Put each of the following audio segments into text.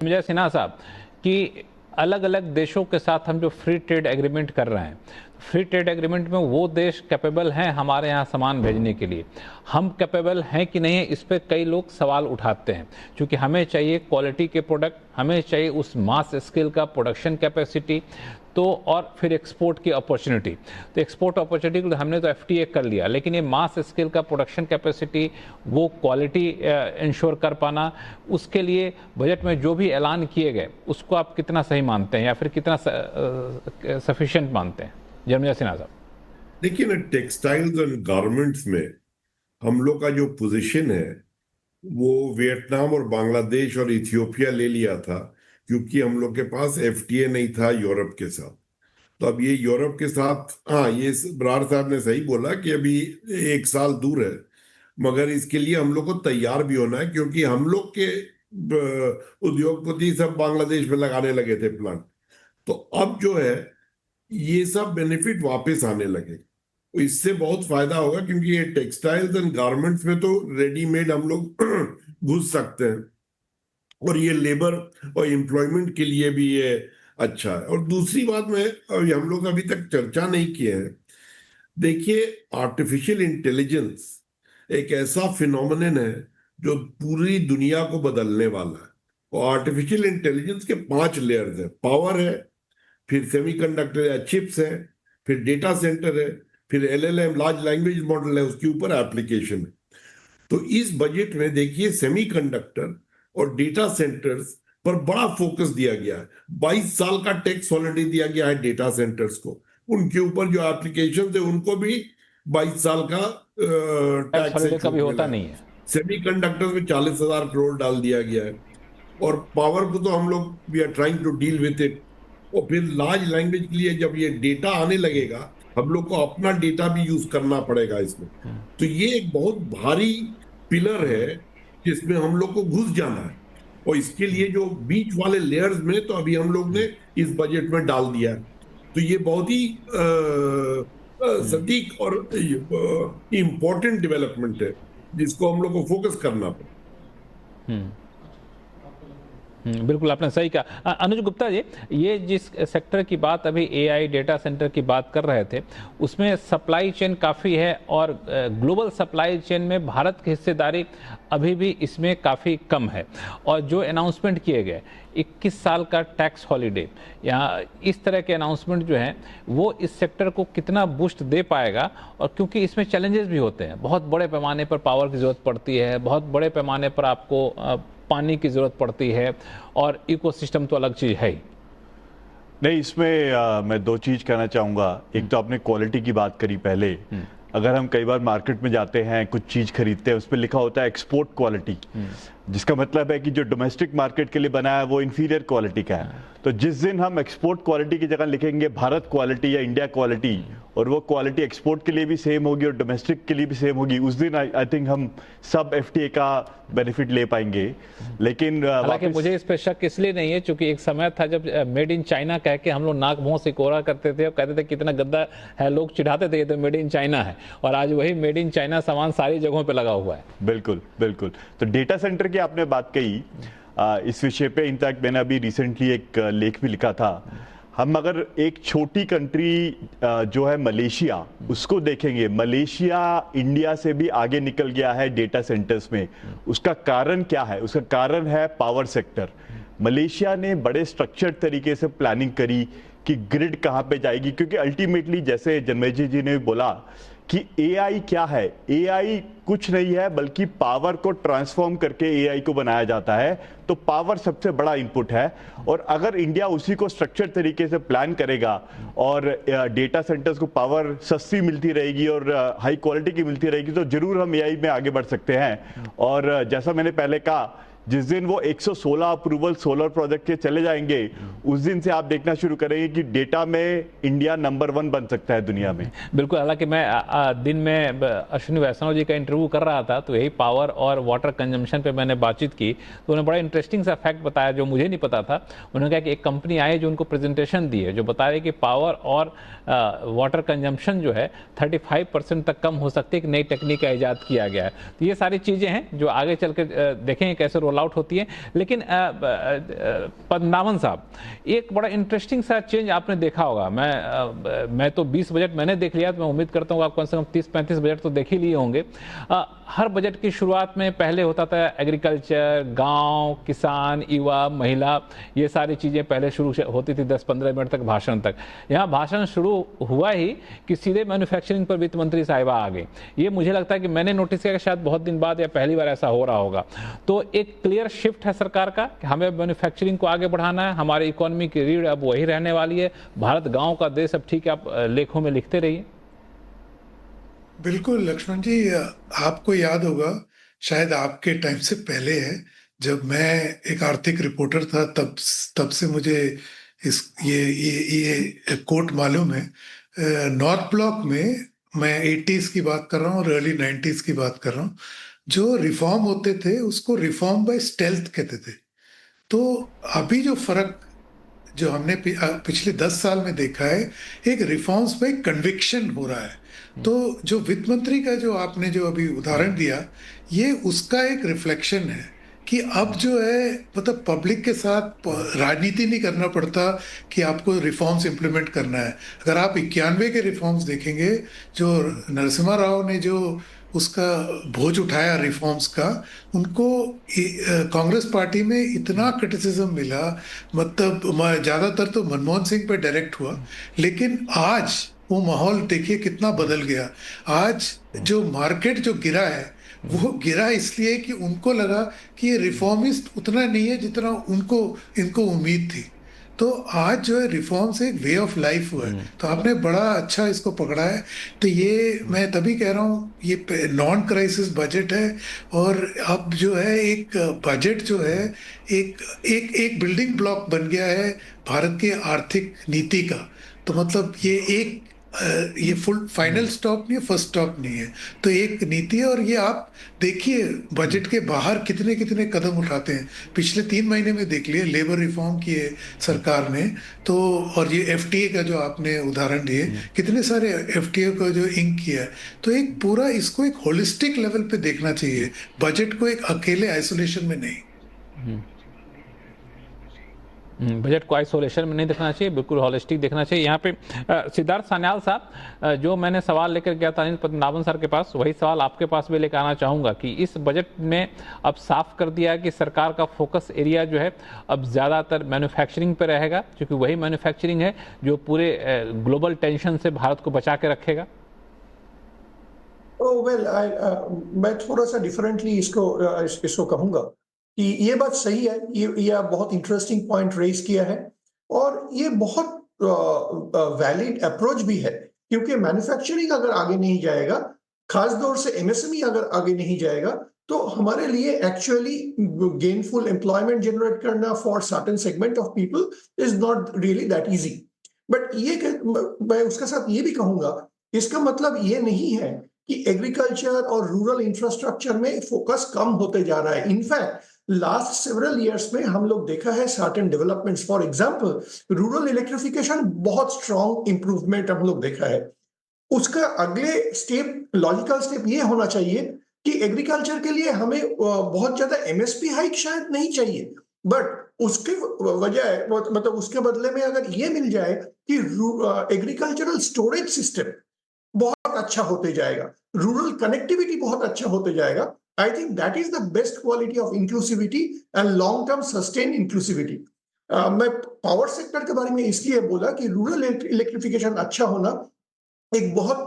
जय सिन्हा साहब कि अलग अलग देशों के साथ हम जो फ्री ट्रेड एग्रीमेंट कर रहे हैं, फ्री ट्रेड एग्रीमेंट में वो देश कैपेबल हैं हमारे यहाँ सामान भेजने के लिए, हम कैपेबल हैं कि नहीं है, इस पर कई लोग सवाल उठाते हैं। क्योंकि हमें चाहिए क्वालिटी के प्रोडक्ट, हमें चाहिए उस मास स्केल का प्रोडक्शन कैपेसिटी, तो और फिर एक्सपोर्ट की अपॉर्चुनिटी। तो एक्सपोर्ट अपॉर्चुनिटी के लिए हमने तो एफटीए कर लिया, लेकिन ये मास स्केल का प्रोडक्शन कैपेसिटी, वो क्वालिटी इंश्योर कर पाना, उसके लिए बजट में जो भी ऐलान किए गए उसको आप कितना सही मानते हैं या फिर कितना सफिशिएंट मानते हैं? जर्मनी सिन्हा साहब। देखिए ना, टेक्सटाइल्स एंड गारमेंट्स में हम लोग का जो पोजीशन है वो वियतनाम और बांग्लादेश और इथियोपिया ले लिया था, क्योंकि हम लोग के पास एफटीए नहीं था यूरोप के साथ। तो अब ये यूरोप के साथ, हाँ, ये बरार साहब ने सही बोला कि अभी 1 साल दूर है, मगर इसके लिए हम लोग को तैयार भी होना है, क्योंकि हम लोग के उद्योगपति सब बांग्लादेश में लगाने लगे थे प्लांट। तो अब जो है ये सब बेनिफिट वापस आने लगे, तो इससे बहुत फायदा होगा, क्योंकि ये टेक्सटाइल्स एंड गारमेंट्स में तो रेडीमेड हम लोग घुस सकते हैं, और ये लेबर और एम्प्लॉयमेंट के लिए भी ये अच्छा है। और दूसरी बात में हम लोग अभी तक चर्चा नहीं किए हैं, देखिए, आर्टिफिशियल इंटेलिजेंस एक ऐसा फिनोमिनन है जो पूरी दुनिया को बदलने वाला है। और आर्टिफिशियल इंटेलिजेंस के 5 लेयर्स है। पावर है, फिर सेमीकंडक्टर या चिप्स है, फिर डेटा सेंटर है, फिर एलएलएम लार्ज लैंग्वेज मॉडल है, उसके ऊपर एप्लीकेशन है। तो इस बजट में देखिए सेमीकंडक्टर और डेटा सेंटर्स पर बड़ा फोकस दिया गया है। 22 साल का टैक्स हॉलिडे दिया गया है डेटा सेंटर्स को, उनके ऊपर जो एप्लीकेशन है उनको भी 22 साल का टैक्स हॉलिडे कभी होता नहीं है। सेमीकंडक्टर्स में 40,000 करोड़ डाल दिया गया है। और पावर को तो हम लोग we are trying to deal with it. और फिर लार्ज लैंग्वेज के लिए जब ये डेटा आने लगेगा, हम लोग को अपना डेटा भी यूज करना पड़ेगा इसमें। तो ये एक बहुत भारी पिलर है जिसमें हम लोग को घुस जाना है। और इसके लिए जो बीच वाले लेयर्स में तो अभी हम लोग ने इस बजट में डाल दिया है। तो ये बहुत ही सटीक और इम्पोर्टेंट डेवलपमेंट है जिसको हम लोग को फोकस करना पड़ेगा। बिल्कुल आपने सही कहा। अनुज गुप्ता जी, ये जिस सेक्टर की बात अभी एआई डेटा सेंटर की बात कर रहे थे, उसमें सप्लाई चेन काफ़ी है और ग्लोबल सप्लाई चेन में भारत की हिस्सेदारी अभी भी इसमें काफ़ी कम है। और जो अनाउंसमेंट किए गए 21 साल का टैक्स हॉलिडे, यहाँ इस तरह के अनाउंसमेंट जो हैं वो इस सेक्टर को कितना बूस्ट दे पाएगा? और क्योंकि इसमें चैलेंजेस भी होते हैं, बहुत बड़े पैमाने पर पावर की ज़रूरत पड़ती है, बहुत बड़े पैमाने पर आपको पानी की जरूरत पड़ती है, और इकोसिस्टम तो अलग चीज है ही। नहीं, इसमें मैं 2 चीज कहना चाहूंगा। एक तो आपने क्वालिटी की बात करी पहले। अगर हम कई बार मार्केट में जाते हैं, कुछ चीज खरीदते हैं, उस पर लिखा होता है एक्सपोर्ट क्वालिटी, जिसका मतलब है कि जो डोमेस्टिक मार्केट के लिए बना है वो इंफीरियर क्वालिटी का है। तो जिस दिन हम एक्सपोर्ट क्वालिटी की जगह लिखेंगे भारत क्वालिटी या इंडिया क्वालिटी, और वो क्वालिटी एक्सपोर्ट के लिए भी सेम होगी और डोमेस्टिक के लिए भी सेम होगी, उस दिन आई थिंक हम सब एफटीए का बेनिफिट ले पाएंगे। लेकिन हालांकि मुझे इस पर शक इसलिए नहीं है क्योंकि एक समय था जब मेड इन चाइना कह के हम लोग नाक मुंह से कोरा करते थे और कहते थे कितना गंदा है, लोग चिढ़ाते थे ये तो मेड इन चाइना है, और आज वही मेड इन चाइना सामान सारी जगहों पे लगा हुआ है। बिल्कुल बिल्कुल। तो डेटा सेंटर की आपने बात कही, इस विषय पे इनफैक्ट मैंने अभी रिसेंटली एक लेख भी लिखा था। हम अगर एक छोटी कंट्री जो है मलेशिया, उसको देखेंगे, मलेशिया इंडिया से भी आगे निकल गया है डेटा सेंटर्स में। उसका कारण क्या है? उसका कारण है पावर सेक्टर। मलेशिया ने बड़े स्ट्रक्चर्ड तरीके से प्लानिंग करी कि ग्रिड कहाँ पे जाएगी, क्योंकि अल्टीमेटली जैसे जन्मेजय जी ने बोला कि एआई क्या है, एआई कुछ नहीं है बल्कि पावर को ट्रांसफॉर्म करके एआई को बनाया जाता है। तो पावर सबसे बड़ा इनपुट है, और अगर इंडिया उसी को स्ट्रक्चर तरीके से प्लान करेगा और डेटा सेंटर्स को पावर सस्ती मिलती रहेगी और हाई क्वालिटी की मिलती रहेगी, तो जरूर हम एआई में आगे बढ़ सकते हैं। और जैसा मैंने पहले कहा, जिस दिन वो 116 अप्रूवल सोलर प्रोजेक्ट के चले जाएंगे, उस दिन से आप देखना शुरू करेंगे कि डेटा में इंडिया नंबर 1 बन सकता है दुनिया में। बिल्कुल। हालांकि मैं दिन में अश्विनी वैष्णव जी का इंटरव्यू कर रहा था, तो यही पावर और वाटर कंजम्पशन पे मैंने बातचीत की, तो उन्होंने बड़ा इंटरेस्टिंग सा फैक्ट बताया जो मुझे नहीं पता था। उन्होंने कहा कि एक कंपनी आई जो उनको प्रेजेंटेशन दी है जो बता रही कि पावर और वाटर कंजम्पशन जो है 35% तक कम हो सकती है, एक नई टेक्निक का ईजाद किया गया है। तो ये सारी चीज़ें हैं जो आगे चल के देखेंगे कैसे रोल आउट होती है। लेकिन पद्मनाभन साहब, एक बड़ा इंटरेस्टिंग सा चेंज आपने देखा होगा। मैं तो 20 बजट मैंने देख लिया, तो मैं उम्मीद करता हूँ आप कम से कम 30-35 बजट तो देख ही लिए होंगे। हर बजट की शुरुआत में पहले होता था एग्रीकल्चर, गांव, किसान, युवा, महिला, ये सारी चीज़ें पहले शुरू होती थी 10-15 मिनट तक भाषण तक। यहाँ भाषण शुरू हुआ ही कि सीधे मैन्युफैक्चरिंग पर वित्त मंत्री साहिबा आ गए। ये मुझे लगता है कि मैंने नोटिस किया कि शायद बहुत दिन बाद या पहली बार ऐसा हो रहा होगा। तो एक क्लियर शिफ्ट है सरकार का कि हमें मैन्युफैक्चरिंग को आगे बढ़ाना है, हमारी इकोनॉमी की रीढ़ अब वही रहने वाली है, भारत गाँव का देश। अब ठीक है, आप लेखों में लिखते रहिए। बिल्कुल लक्ष्मण जी, आपको याद होगा, शायद आपके टाइम से पहले है, जब मैं एक आर्थिक रिपोर्टर था, तब से मुझे इस ये कोट मालूम है। नॉर्थ ब्लॉक में मैं 80s की बात कर रहा हूँ और अर्ली 90s की बात कर रहा हूँ, जो रिफॉर्म होते थे उसको रिफॉर्म बाय स्टेल्थ कहते थे। तो अभी जो फर्क जो हमने पिछले 10 साल में देखा है, एक रिफॉर्म्स पे कन्विक्शन हो रहा है। तो जो वित्त मंत्री का जो आपने जो अभी उदाहरण दिया, ये उसका एक रिफ्लेक्शन है कि अब जो है, मतलब पब्लिक के साथ राजनीति नहीं करना पड़ता कि आपको रिफॉर्म्स इंप्लीमेंट करना है। अगर आप 91 के रिफॉर्म्स देखेंगे, जो नरसिम्हा राव ने जो उसका बोझ उठाया रिफॉर्म्स का, उनको कांग्रेस पार्टी में इतना क्रिटिसिज्म मिला, मतलब ज़्यादातर तो मनमोहन सिंह पे डायरेक्ट हुआ। लेकिन आज वो माहौल देखिए कितना बदल गया। आज जो मार्केट जो गिरा है, वो गिरा इसलिए कि उनको लगा कि ये रिफॉर्मिस्ट उतना नहीं है जितना इनको उम्मीद थी। तो आज जो है रिफॉर्म से एक वे ऑफ लाइफ हुआ है। तो आपने बड़ा अच्छा इसको पकड़ा है। तो ये मैं तभी कह रहा हूँ, ये नॉन क्राइसिस बजट है। और अब जो है एक बजट जो है एक एक एक बिल्डिंग ब्लॉक बन गया है भारत के आर्थिक नीति का। तो मतलब ये फुल फाइनल स्टॉप नहीं है, फर्स्ट स्टॉप नहीं है, तो एक नीति है। और ये आप देखिए बजट के बाहर कितने कितने कदम उठाते हैं। पिछले 3 महीने में देख लिए, लेबर रिफॉर्म किए सरकार ने, तो और ये एफटीए का जो आपने उदाहरण दिए, कितने सारे एफटीए का जो इंक किया है। तो एक पूरा इसको एक होलिस्टिक लेवल पे देखना चाहिए, बजट को एक अकेले आइसोलेशन में नहीं। बजट को आइसोलेशन में नहीं देखना चाहिए, बिल्कुल हॉलिस्टिक देखना चाहिए। यहाँ पे सिद्धार्थ सान्याल साहब, जो मैंने सवाल लेकर गया था अनिल पद्मनाभन सर के पास, वही सवाल आपके पास भी लेकर आना चाहूँगा कि इस बजट में अब साफ कर दिया है कि सरकार का फोकस एरिया जो है अब ज़्यादातर मैन्युफैक्चरिंग पे रहेगा, क्योंकि वही मैन्युफैक्चरिंग है जो पूरे ग्लोबल टेंशन से भारत को बचा के रखेगा। मैं थोड़ा सा डिफरेंटली इसको कहूँगा कि ये बात सही है। ये आप बहुत इंटरेस्टिंग पॉइंट रेज किया है, और ये बहुत वैलिड अप्रोच भी है, क्योंकि मैन्युफैक्चरिंग अगर आगे नहीं जाएगा, खास तौर से एमएसएमई अगर आगे नहीं जाएगा, तो हमारे लिए एक्चुअली गेनफुल एम्प्लॉयमेंट जनरेट करना for certain segment of people is not really that easy. But मैं उसके साथ ये भी कहूंगा, इसका मतलब ये नहीं है कि एग्रीकल्चर और रूरल इंफ्रास्ट्रक्चर में फोकस कम होते जा रहा है। इनफैक्ट लास्ट सेवरल इयर्स में हम लोग देखा है certain developments. For example rural electrification बहुत स्ट्रॉन्ग इंप्रूवमेंट हम लोग देखा है। उसका अगले स्टेप, लॉजिकल स्टेप ये होना चाहिए कि एग्रीकल्चर के लिए हमें बहुत ज्यादा एमएसपी हाइक शायद नहीं चाहिए, बट उसके वजह मतलब उसके बदले में अगर ये मिल जाए कि एग्रीकल्चरल स्टोरेज सिस्टम बहुत अच्छा होते जाएगा, रूरल कनेक्टिविटी बहुत अच्छा होते जाएगा, I think that is the best quality of inclusivity and long term sustain inclusivity. मैं पावर सेक्टर के बारे में इसलिए बोला कि रूरल इलेक्ट्रिफिकेशन अच्छा होना एक बहुत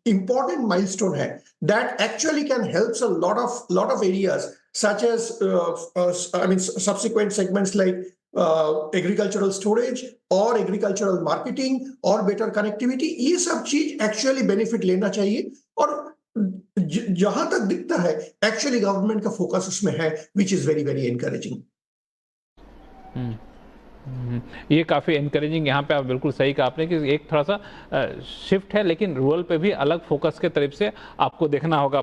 important milestone है that actually can help a lot of areas such as subsequent segments like agricultural storage or agricultural marketing or better connectivity। ये सब चीज actually benefit लेना चाहिए, और जहां तक दिखता है एक्चुअली गवर्नमेंट का फोकस उसमें है, which is very very encouraging। ये काफ़ी एनकरेजिंग, यहाँ पे आप बिल्कुल सही कहा आपने कि एक थोड़ा सा शिफ्ट है, लेकिन रूरल पे भी अलग फोकस के तरफ से आपको देखना होगा।